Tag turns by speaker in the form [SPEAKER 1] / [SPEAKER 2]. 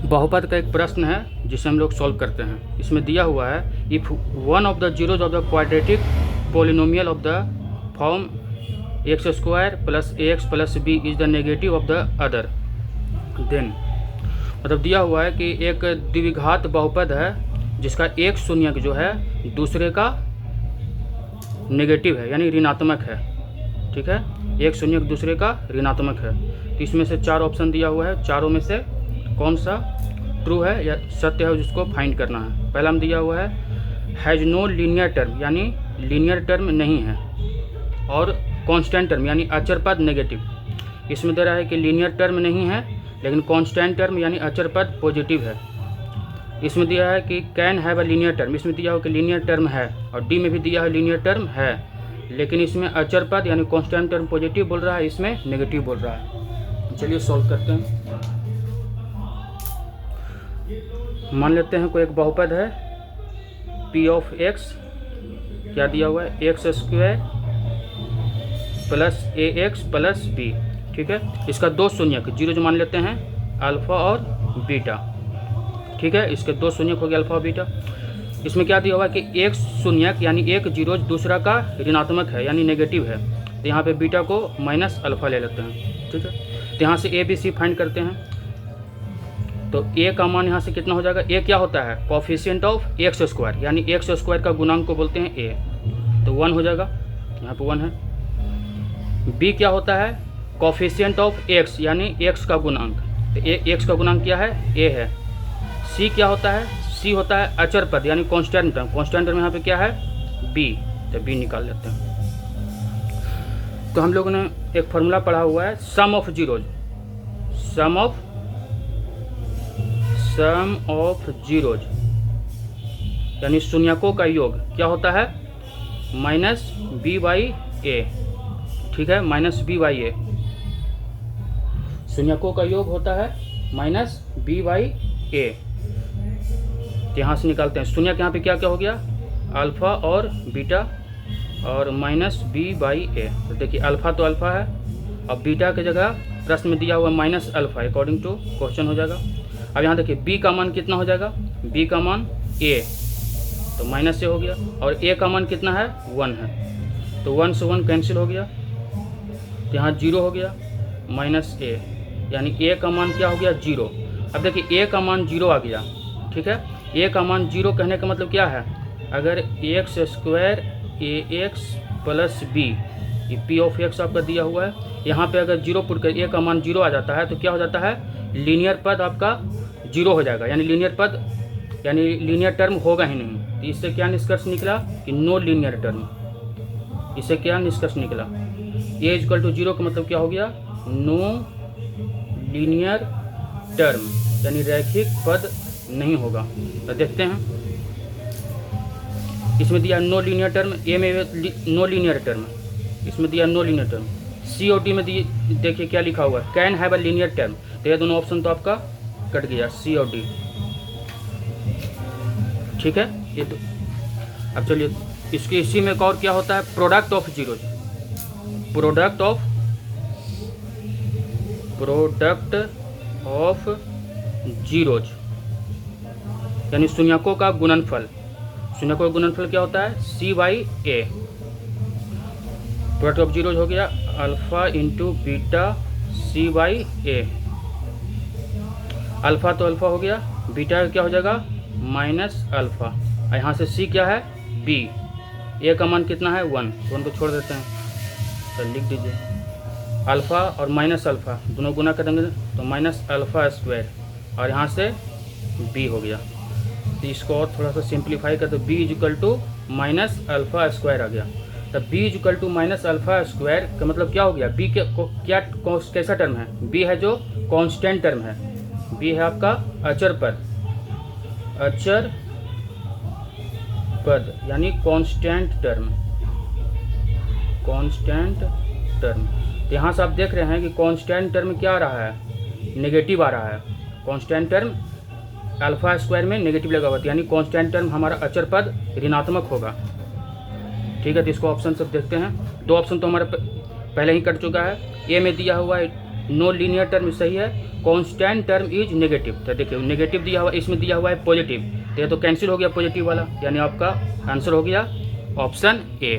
[SPEAKER 1] बहुपद का एक प्रश्न है जिसे हम लोग सॉल्व करते हैं। इसमें दिया हुआ है if one of the zeros of the quadratic polynomial of the form X square plus A X plus B is the negative of the other, then मतलब दिया हुआ है कि एक द्विघात बहुपद है जिसका एक शून्यक जो है दूसरे का नेगेटिव है यानी ऋणात्मक है। ठीक है, एक शून्यक दूसरे का ऋणात्मक है। तो इसमें से 4 ऑप्शन दिया हुआ है, चारों में से कौन सा ट्रू है या सत्य है जिसको फाइंड करना है। पहला में दिया हुआ है हैज़ नो लीनियर टर्म यानी लीनियर टर्म नहीं है, और कांस्टेंट टर्म यानी अचर पद नेगेटिव। इसमें दे रहा है कि लीनियर टर्म नहीं है लेकिन कांस्टेंट टर्म यानी अचर पद पॉजिटिव है। इसमें दिया है कि can have a linear term, इसमें दिया हो कि लीनियर टर्म है, और डी में भी दिया है लीनियर टर्म है, लेकिन इसमें अचर पद यानी कांस्टेंट टर्म पॉजिटिव बोल रहा है, इसमें नेगेटिव बोल रहा है। चलिए सॉल्व करते हैं। मान लेते हैं कोई एक बहुपद है पी ऑफ एक्स, क्या दिया हुआ है x square plus A X plus B. ठीक है, इसका 2 शून्यक जीरो जो मान लेते हैं अल्फ़ा और बीटा। ठीक है, इसके 2 शून्यक हो गया अल्फ़ा और बीटा। इसमें क्या दिया हुआ है कि एक शून्यक यानी एक जीरो दूसरा का ऋणात्मक है यानी नेगेटिव है, तो यहाँ पे बीटा को माइनस अल्फ़ा ले लेते हैं। ठीक है, तो यहाँ से ए बी सी फाइंड करते हैं। तो ए का मान यहाँ से कितना हो जाएगा, ए क्या होता है कोफिशिएंट ऑफ एक्स स्क्वायर यानी एक्स स्क्वायर का गुणांक को बोलते हैं ए, तो 1 हो जाएगा, यहाँ पे 1 है। बी क्या होता है कोफिशिएंट ऑफ एक्स यानी एक्स का गुणांक, तो एक्स का गुणांक क्या है ए है। सी क्या होता है, सी होता है अचर पद यानी कांस्टेंट टर्म, कांस्टेंट टर्म यहाँ पे क्या है बी, तो बी निकाल लेते हैं। तो हम लोगों ने एक फार्मूला पढ़ा हुआ है sum of zeros, sum of zeros यानी शून्यकों का योग क्या होता है माइनस बी बाई ए। ठीक है, माइनस बी बाई ए, शून्यकों का योग होता है माइनस बी बाई ए। तो यहाँ से निकालते हैं शून्यक, यहाँ पे क्या क्या हो गया अल्फ़ा और बीटा और माइनस बी बाई ए। तो देखिए अल्फ़ा तो अल्फ़ा है, और बीटा की जगह प्रश्न में दिया हुआ minus alpha according to question हो जाएगा। अब यहाँ देखिए बी का मान कितना हो जाएगा, बी का मान ए, तो माइनस से हो गया, और ए का मान कितना है 1 है, तो 1 से 1 कैंसिल हो गया, तो यहाँ 0 हो गया माइनस ए, यानी ए का मान क्या हो गया 0। अब देखिए ए का मान 0 आ गया। ठीक है, ए का मान 0 कहने का मतलब क्या है, अगर एक्स स्क्वायर ए एक्स प्लस बी, ये पी ऑफ एक्स आपका दिया हुआ है, यहाँ पे अगर 0 पुट कर ए का मान 0 आ जाता है तो क्या हो जाता है लीनियर पद आपका 0 हो जाएगा, यानी लीनियर पद यानी लीनियर टर्म होगा ही नहीं। तो इससे क्या निष्कर्ष निकला कि नो लीनियर टर्म। इससे क्या निष्कर्ष निकला, ए इक्वल टू 0 का मतलब क्या हो गया नो लीनियर टर्म यानी रैखिक पद नहीं होगा। तो देखते हैं इसमें दिया नो लीनियर टर्म, ए में नो लीनियर टर्म, इसमें दिया नो लीनियर टर्म। सी और डी में देखिए क्या लिखा हुआ है can have a linear term, तो ये दोनों ऑप्शन तो आपका कट गया सी और डी। ठीक है, ये तो अब चलिए इसके इसी में एक और क्या होता है product of zeros, product of zeros यानी शून्यकों का गुणनफल। शून्यकों का गुणनफल क्या होता है c by a. Product of zeros हो गया alpha into beta c by a. Alpha तो अल्फा हो गया, बीटा क्या हो जाएगा माइनस अल्फा, और यहाँ से सी क्या है बी। ए का मान कितना है 1, 1 को छोड़ देते हैं, तो लिख दीजिए अल्फ़ा और माइनस अल्फ़ा दोनों गुना कर देंगे तो माइनस अल्फ़ा स्क्वायर, और यहाँ से बी हो गया। तो इसको और थोड़ा सा सिंप्लीफाई कर तो b equal to minus alpha square आ गया। तो b equal to minus alpha square का मतलब क्या हो गया, बी के क्या कैसा टर्म है, बी है जो कांस्टेंट टर्म है, बी है आपका अचर पद, अचर पद यानी कांस्टेंट टर्म, कांस्टेंट टर्म। तो यहाँ से आप देख रहे हैं कि कांस्टेंट टर्म क्या आ रहा है नेगेटिव आ रहा है, कांस्टेंट टर्म अल्फा स्क्वायर में नेगेटिव लगा हुआ, यानी कांस्टेंट टर्म हमारा अचर पद ऋणात्मक होगा। ठीक है, तो इसको ऑप्शन सब देखते हैं। 2 ऑप्शन तो हमारे पहले ही कट चुका है। ए में दिया हुआ है नो लीनियर टर्म सही है, कांस्टेंट टर्म इज नेगेटिव। तो देखिए नेगेटिव दिया हुआ, इसमें दिया हुआ है पॉजिटिव, तो ये तो कैंसिल हो गया पॉजिटिव वाला, यानी आपका आंसर हो गया ऑप्शन ए।